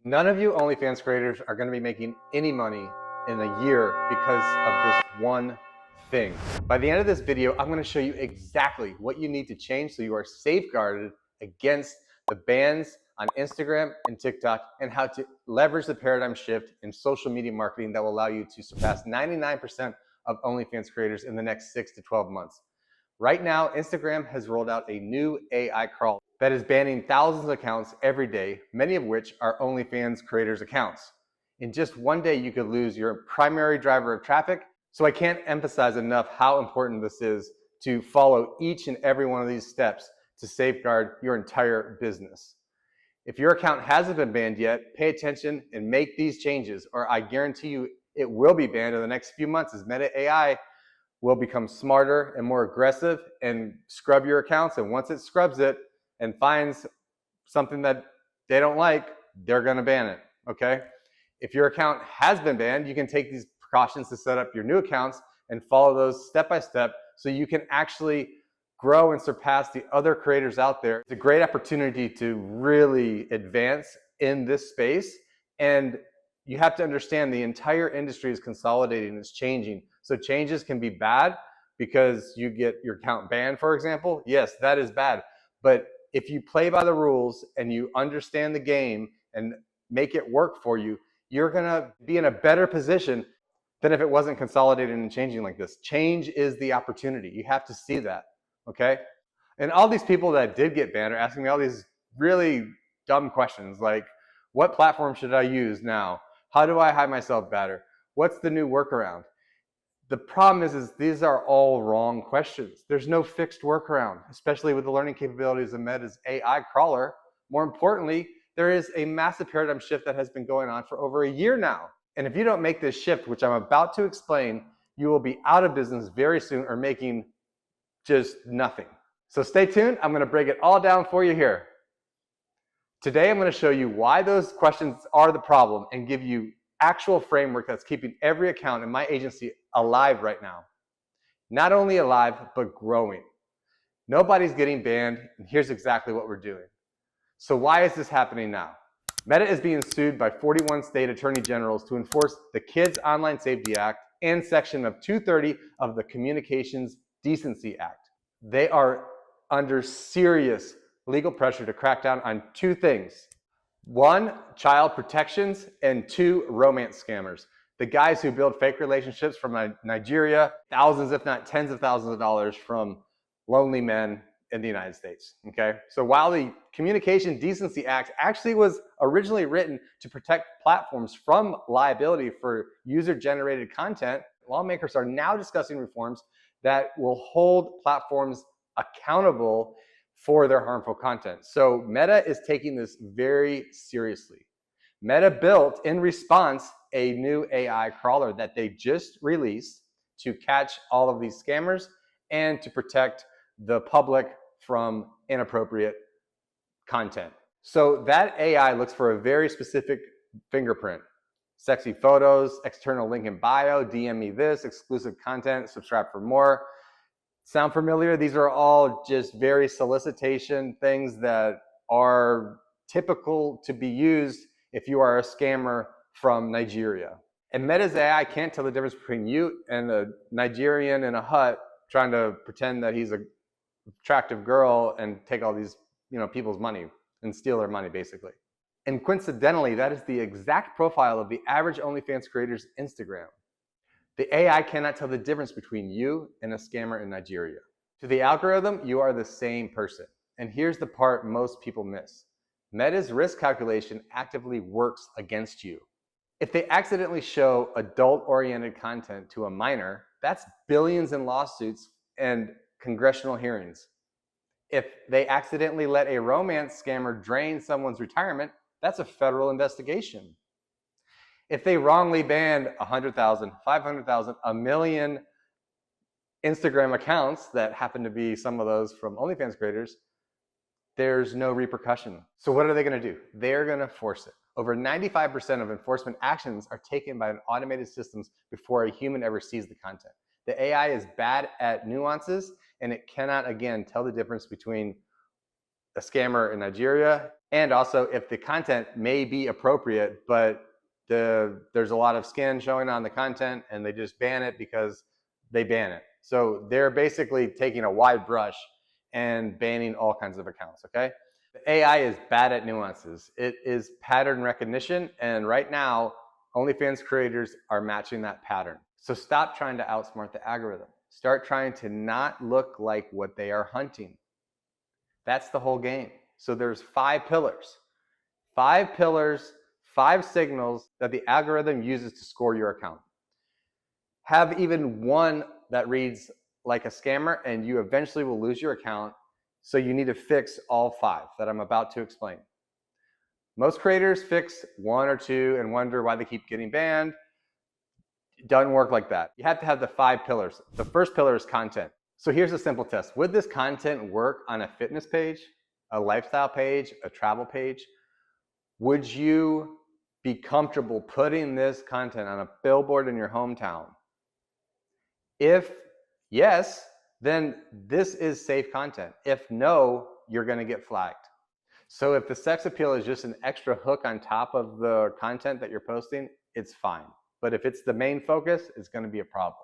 None of you OnlyFans creators are going to be making any money in a year because of this one thing. By the end of this video, I'm going to show you exactly what you need to change so you are safeguarded against the bans on Instagram and TikTok, and how to leverage the paradigm shift in social media marketing that will allow you to surpass 99% of OnlyFans creators in the next 6 to 12 months. Right now, Instagram has rolled out a new AI crawl that is banning thousands of accounts every day, many of which are OnlyFans creators' accounts. In just one day, you could lose your primary driver of traffic. So I can't emphasize enough how important this is to follow each and every one of these steps to safeguard your entire business. If your account hasn't been banned yet, pay attention and make these changes, or I guarantee you it will be banned in the next few months as Meta AI will become smarter and more aggressive and scrub your accounts. And once it scrubs it and finds something that they don't like, they're going to ban it. Okay? If your account has been banned, you can take these precautions to set up your new accounts and follow those step by step so you can actually grow and surpass the other creators out there. It's a great opportunity to really advance in this space. And you have to understand the entire industry is consolidating, it's changing. So changes can be bad because you get your account banned, for example. Yes, that is bad. But if you play by the rules and you understand the game and make it work for you, you're gonna be in a better position than if it wasn't consolidated and changing like this. Change is the opportunity. You have to see that, okay? And all these people that did get banned are asking me all these really dumb questions like, what platform should I use now? How do I hide myself better? What's the new workaround? The problem is these are all wrong questions. There's no fixed workaround, especially with the learning capabilities of Meta's AI crawler. More importantly, there is a massive paradigm shift that has been going on for over a year now. And if you don't make this shift, which I'm about to explain, you will be out of business very soon or making just nothing. So stay tuned. I'm going to break it all down for you here. Today, I'm going to show you why those questions are the problem and give you actual framework that's keeping every account in my agency alive right now. Not only alive, but growing. Nobody's getting banned, and here's exactly what we're doing. So why is this happening now? Meta is being sued by 41 state attorney generals to enforce the Kids Online Safety Act and Section of 230 of the Communications Decency Act. They are under serious legal pressure to crack down on two things. One, child protections, and two, romance scammers. The guys who build fake relationships from Nigeria, thousands, if not tens of thousands of dollars from lonely men in the United States, okay? So while the Communication Decency Act actually was originally written to protect platforms from liability for user-generated content, lawmakers are now discussing reforms that will hold platforms accountable for their harmful content. So Meta is taking this very seriously. Meta built in response a new AI crawler that they just released to catch all of these scammers and to protect the public from inappropriate content. So that AI looks for a very specific fingerprint. Sexy photos, external link in bio, DM me this, exclusive content, subscribe for more. Sound familiar? These are all just very solicitation things that are typical to be used if you are a scammer from Nigeria. And Meta's AI can't tell the difference between you and a Nigerian in a hut trying to pretend that he's an attractive girl and take all these, people's money and steal their money, basically. And coincidentally, that is the exact profile of the average OnlyFans creator's Instagram. The AI cannot tell the difference between you and a scammer in Nigeria. To the algorithm, you are the same person. And here's the part most people miss. Meta's risk calculation actively works against you. If they accidentally show adult-oriented content to a minor, that's billions in lawsuits and congressional hearings. If they accidentally let a romance scammer drain someone's retirement, that's a federal investigation. If they wrongly banned 100,000, 500,000, a million Instagram accounts that happen to be some of those from OnlyFans creators, there's no repercussion. So what are they going to do? They're going to force it. Over 95% of enforcement actions are taken by an automated systems before a human ever sees the content. The AI is bad at nuances, and it cannot, again, tell the difference between a scammer in Nigeria And also if the content may be appropriate, but there's a lot of skin showing on the content and they just ban it because they ban it. So they're basically taking a wide brush and banning all kinds of accounts, okay? The AI is bad at nuances. It is pattern recognition, and right now, OnlyFans creators are matching that pattern. So stop trying to outsmart the algorithm. Start trying to not look like what they are hunting. That's the whole game. So there's 5 pillars. 5 pillars, 5 signals that the algorithm uses to score your account. Have even one that reads like a scammer and you eventually will lose your account. So you need to fix all 5 that I'm about to explain. Most creators fix 1 or 2 and wonder why they keep getting banned. It doesn't work like that. You have to have the 5 pillars. The first pillar is content. So here's a simple test. Would this content work on a fitness page, a lifestyle page, a travel page? Would you be comfortable putting this content on a billboard in your hometown? If yes, then this is safe content. If no, you're going to get flagged. So if the sex appeal is just an extra hook on top of the content that you're posting, it's fine. But if it's the main focus, it's going to be a problem.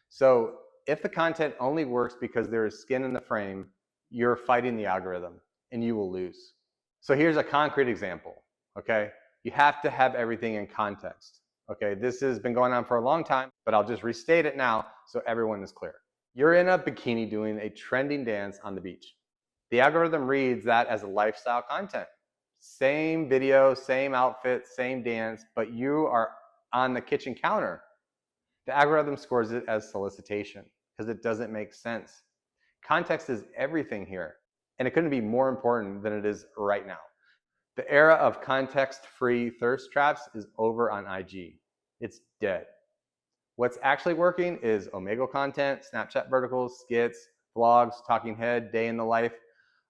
So if the content only works because there is skin in the frame, you're fighting the algorithm and you will lose. So here's a concrete example, okay? You have to have everything in context, okay? This has been going on for a long time, but I'll just restate it now so everyone is clear. You're in a bikini doing a trending dance on the beach. The algorithm reads that as a lifestyle content. Same video, same outfit, same dance, but you are on the kitchen counter. The algorithm scores it as solicitation because it doesn't make sense. Context is everything here, and it couldn't be more important than it is right now. The era of context-free thirst traps is over on IG. It's dead. What's actually working is Omegle content, Snapchat verticals, skits, vlogs, talking head, day in the life,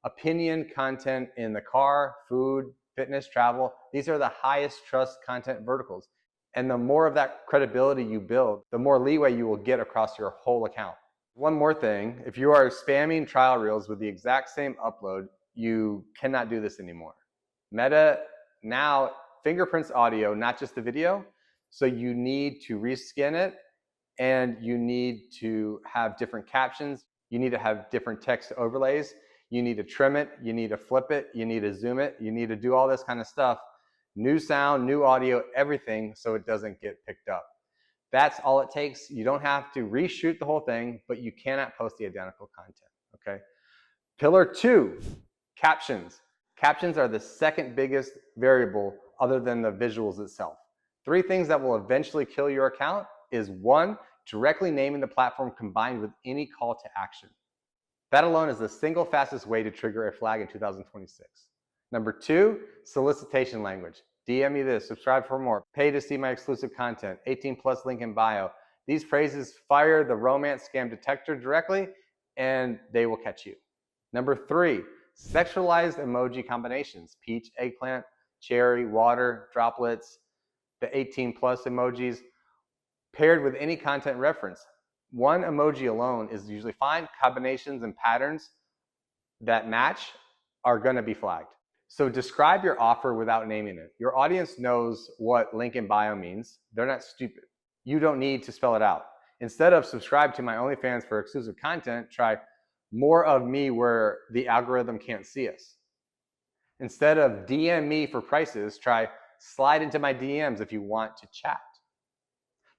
opinion content in the car, food, fitness, travel. These are the highest trust content verticals. And the more of that credibility you build, the more leeway you will get across your whole account. One more thing, if you are spamming trial reels with the exact same upload, you cannot do this anymore. Meta now fingerprints audio, not just the video. So you need to reskin it and you need to have different captions. You need to have different text overlays. You need to trim it. You need to flip it. You need to zoom it. You need to do all this kind of stuff. New sound, new audio, everything so it doesn't get picked up. That's all it takes. You don't have to reshoot the whole thing, but you cannot post the identical content, okay? Pillar 2, captions. Captions are the second biggest variable other than the visuals itself. 3 things that will eventually kill your account is 1, directly naming the platform combined with any call to action. That alone is the single fastest way to trigger a flag in 2026. Number 2, solicitation language. DM me this, subscribe for more, pay to see my exclusive content, 18 plus link in bio. These phrases fire the romance scam detector directly and they will catch you. Number 3, sexualized emoji combinations, peach, eggplant, cherry, water, droplets, the 18 plus emojis, paired with any content reference. One emoji alone is usually fine. Combinations and patterns that match are going to be flagged. So describe your offer without naming it. Your audience knows what link in bio means. They're not stupid. You don't need to spell it out. Instead of subscribe to my OnlyFans for exclusive content, try more of me where the algorithm can't see us. Instead of DM me for prices, try slide into my DMs if you want to chat.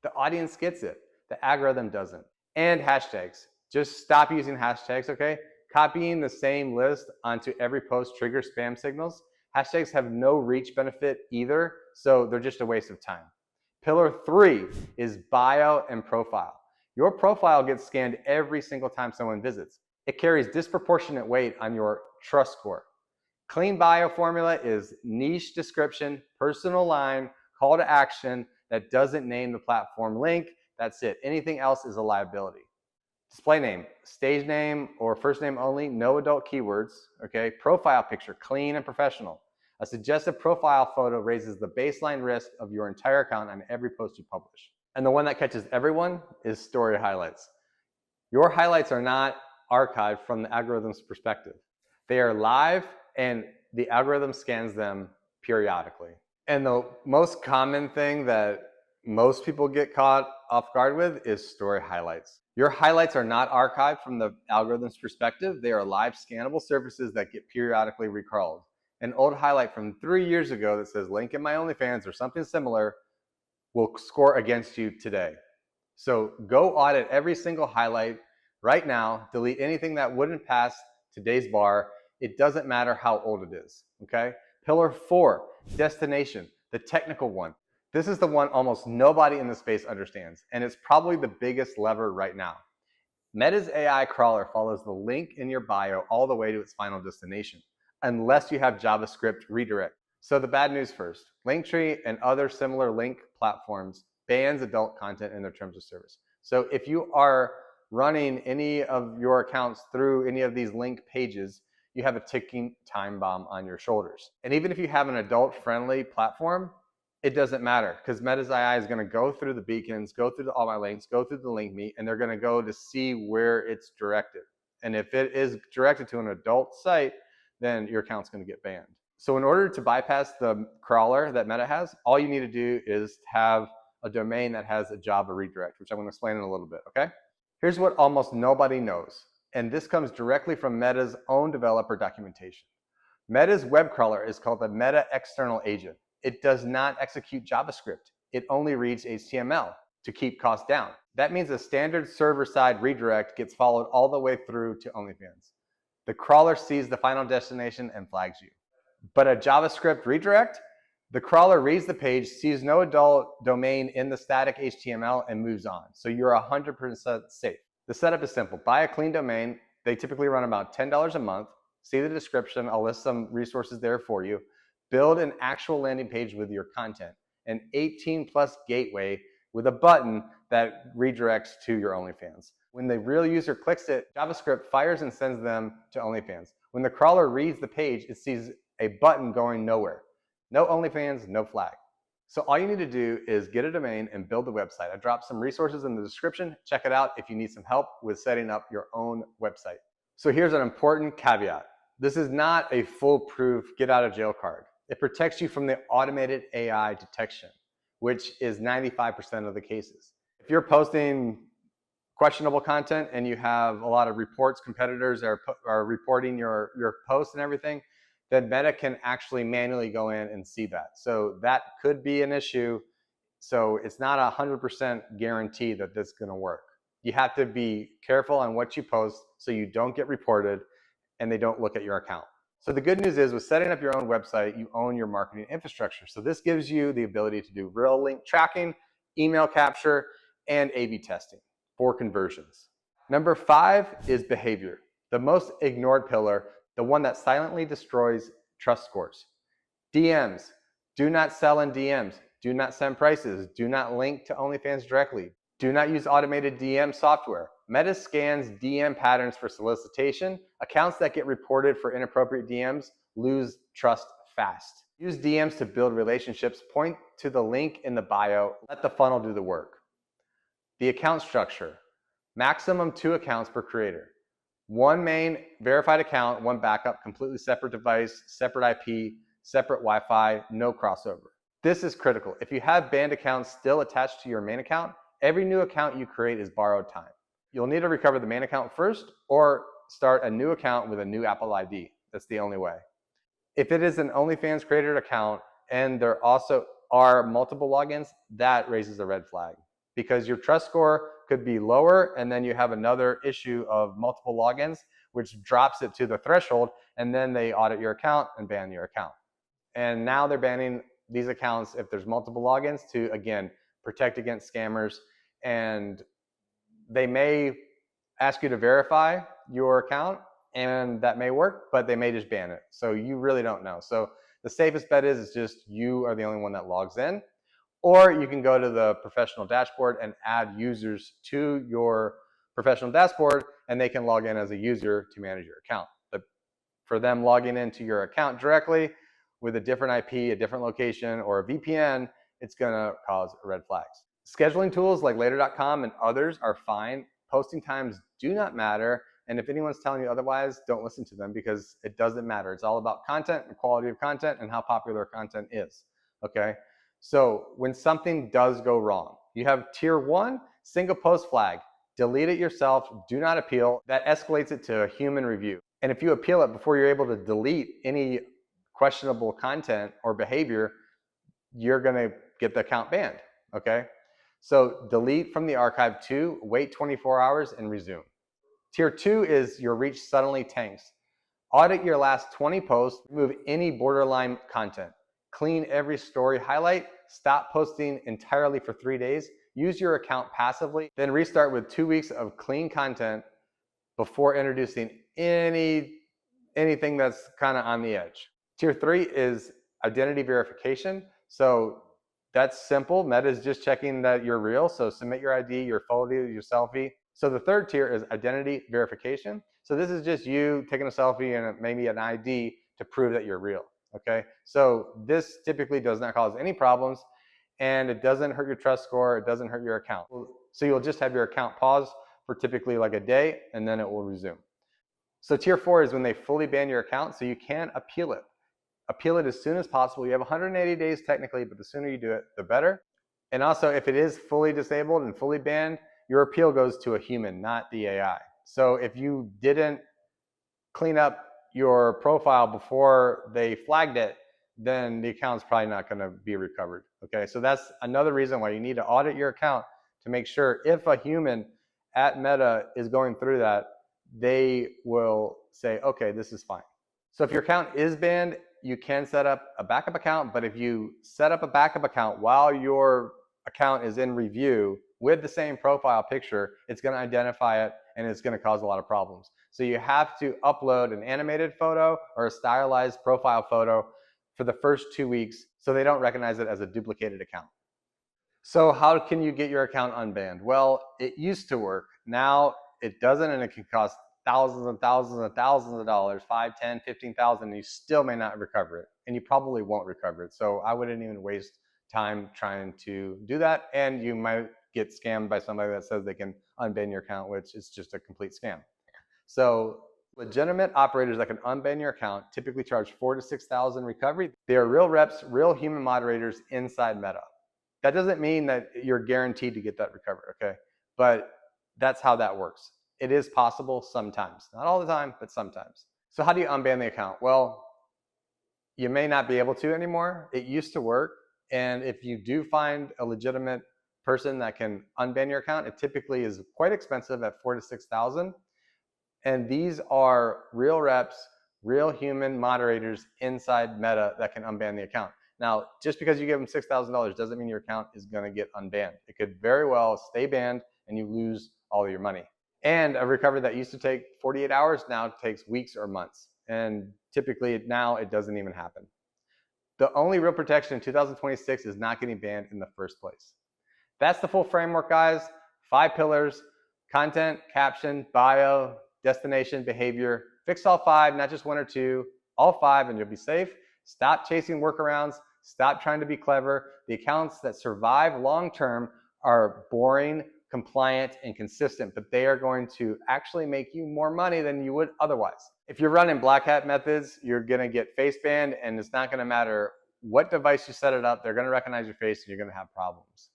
The audience gets it. The algorithm doesn't. And hashtags. Just stop using hashtags, okay? Copying the same list onto every post triggers spam signals. Hashtags have no reach benefit either, so they're just a waste of time. Pillar 3 is bio and profile. Your profile gets scanned every single time someone visits. It carries disproportionate weight on your trust score. Clean bio formula is niche description, personal line, call to action that doesn't name the platform link. That's it. Anything else is a liability. Display name, stage name or first name only, no adult keywords, okay? Profile picture, clean and professional. A suggested profile photo raises the baseline risk of your entire account on every post you publish. And the one that catches everyone is story highlights. Your highlights are not archived from the algorithm's perspective. They are live and the algorithm scans them periodically. And the most common thing that most people get caught off guard with is story highlights. Your highlights are not archived from the algorithm's perspective. They are live scannable surfaces that get periodically recrawled. An old highlight from 3 years ago that says link in my OnlyFans or something similar will score against you today. So go audit every single highlight right now, delete anything that wouldn't pass today's bar. It doesn't matter how old it is, okay? Pillar 4, destination, the technical one. This is the one almost nobody in the space understands, and it's probably the biggest lever right now. Meta's AI crawler follows the link in your bio all the way to its final destination, unless you have JavaScript redirect. So the bad news first, Linktree and other similar link platforms bans adult content in their terms of service. So if you are running any of your accounts through any of these link pages, you have a ticking time bomb on your shoulders. And even if you have an adult-friendly platform, it doesn't matter, because Meta's AI is going to go through the beacons, go through all my links, go through the link me, and they're going to go to see where it's directed. And if it is directed to an adult site, then your account's going to get banned. So in order to bypass the crawler that Meta has, all you need to do is have a domain that has a Java redirect, which I'm going to explain in a little bit, okay? Here's what almost nobody knows, and this comes directly from Meta's own developer documentation. Meta's web crawler is called the Meta External Agent. It does not execute JavaScript. It only reads HTML to keep costs down. That means a standard server-side redirect gets followed all the way through to OnlyFans. The crawler sees the final destination and flags you. But a JavaScript redirect, the crawler reads the page, sees no adult domain in the static HTML, and moves on. So you're 100% safe. The setup is simple. Buy a clean domain. They typically run about $10 a month. See the description. I'll list some resources there for you. Build an actual landing page with your content, an 18+ gateway with a button that redirects to your OnlyFans. When the real user clicks it, JavaScript fires and sends them to OnlyFans. When the crawler reads the page, it sees a button going nowhere. No OnlyFans, no flag. So all you need to do is get a domain and build the website. I dropped some resources in the description. Check it out if you need some help with setting up your own website. So here's an important caveat. This is not a foolproof get out of jail card. It protects you from the automated AI detection, which is 95% of the cases. If you're posting questionable content and you have a lot of reports, competitors are reporting your posts and everything, then Meta can actually manually go in and see that. So that could be an issue. So it's not 100% guarantee that this is going to work. You have to be careful on what you post so you don't get reported and they don't look at your account. So the good news is, with setting up your own website, you own your marketing infrastructure. So this gives you the ability to do real link tracking, email capture, and A/B testing for conversions. Number 5 is behavior, the most ignored pillar, the one that silently destroys trust scores. DMs. Do not sell in DMs. Do not send prices. Do not link to OnlyFans directly. Do not use automated DM software. Meta scans DM patterns for solicitation. Accounts that get reported for inappropriate DMs lose trust fast. Use DMs to build relationships. Point to the link in the bio. Let the funnel do the work. The account structure. Maximum 2 accounts per creator. 1 main verified account, 1 backup, completely separate device, separate IP, separate Wi-Fi, no crossover. This is critical. If you have banned accounts still attached to your main account, every new account you create is borrowed time. You'll need to recover the main account first or start a new account with a new Apple ID. That's the only way. If it is an OnlyFans creator account and there also are multiple logins, that raises a red flag, because your trust score could be lower and then you have another issue of multiple logins, which drops it to the threshold, and then they audit your account and ban your account. And now they're banning these accounts if there's multiple logins to, again, protect against scammers. And they may ask you to verify your account, and that may work, but they may just ban it. So you really don't know. So the safest bet is just you are the only one that logs in. Or you can go to the professional dashboard and add users to your professional dashboard, and they can log in as a user to manage your account. But for them logging into your account directly with a different IP, a different location, or a VPN, it's gonna cause red flags. Scheduling tools like later.com and others are fine. Posting times do not matter, And if anyone's telling you otherwise, don't listen to them because it doesn't matter. It's all about content and quality of content and how popular content is, okay? So when something does go wrong, you have tier 1, single post flag. Delete it yourself, do not appeal. That escalates it to a human review. And if you appeal it before you're able to delete any questionable content or behavior, you're gonna get the account banned, okay? So delete from the archive 2, wait 24 hours and resume. Tier 2 is your reach suddenly tanks. Audit your last 20 posts, remove any borderline content. Clean every story highlight, stop posting entirely for 3 days, use your account passively, then restart with 2 weeks of clean content before introducing anything that's kind of on the edge. Tier 3 is identity verification. So that's simple. Meta is just checking that you're real. So submit your ID, your photo, your selfie. So the third tier is identity verification. So this is just you taking a selfie and maybe an ID to prove that you're real, okay? So this typically does not cause any problems and it doesn't hurt your trust score, it doesn't hurt your account. So you'll just have your account pause for typically like a day and then it will resume. So tier 4 is when they fully ban your account, so you can appeal it. Appeal it as soon as possible. You have 180 days technically, but the sooner you do it, the better. And also, if it is fully disabled and fully banned, your appeal goes to a human, not the AI. So if you didn't clean up your profile before they flagged it, then the account's probably not gonna be recovered, okay? So that's another reason why you need to audit your account to make sure if a human at Meta is going through that, they will say, okay, this is fine. So if your account is banned, you can set up a backup account, but if you set up a backup account while your account is in review with the same profile picture, it's gonna identify it and it's gonna cause a lot of problems. So you have to upload an animated photo or a stylized profile photo for the first 2 weeks so they don't recognize it as a duplicated account. So how can you get your account unbanned? Well, it used to work. Now it doesn't, and it can cost thousands and thousands and thousands of dollars, 5, 10, 15,000, and you still may not recover it. And you probably won't recover it. So I wouldn't even waste time trying to do that. And you might get scammed by somebody that says they can unban your account, which is just a complete scam. So legitimate operators that can unban your account typically charge $4,000 to $6,000 recovery. They are real reps, real human moderators inside Meta. That doesn't mean that you're guaranteed to get that recovered, okay? But that's how that works. It is possible sometimes. Not all the time, but sometimes. So how do you unban the account? Well, you may not be able to anymore. It used to work. And if you do find a legitimate person that can unban your account, it typically is quite expensive at $4,000 to $6,000. And these are real reps, real human moderators inside Meta that can unban the account. Now, just because you give them $6,000 doesn't mean your account is going to get unbanned. It could very well stay banned and you lose all of your money. And a recovery that used to take 48 hours now takes weeks or months. And typically now it doesn't even happen. The only real protection in 2026 is not getting banned in the first place. That's the full framework, guys. 5 pillars: content, caption, bio, destination, behavior. Fix all 5, not just 1 or 2, all 5, and you'll be safe. Stop chasing workarounds. Stop trying to be clever. The accounts that survive long-term are boring, compliant, and consistent, but they are going to actually make you more money than you would otherwise. If you're running black hat methods, you're gonna get face banned, and it's not gonna matter what device you set it up, they're gonna recognize your face and you're gonna have problems.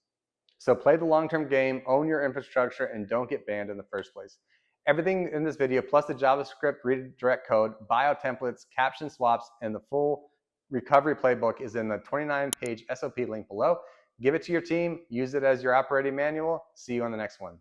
So play the long-term game, own your infrastructure, and don't get banned in the first place. Everything in this video, plus the JavaScript redirect code, bio templates, caption swaps, and the full recovery playbook is in the 29-page SOP link below. Give it to your team, use it as your operating manual. See you on the next one.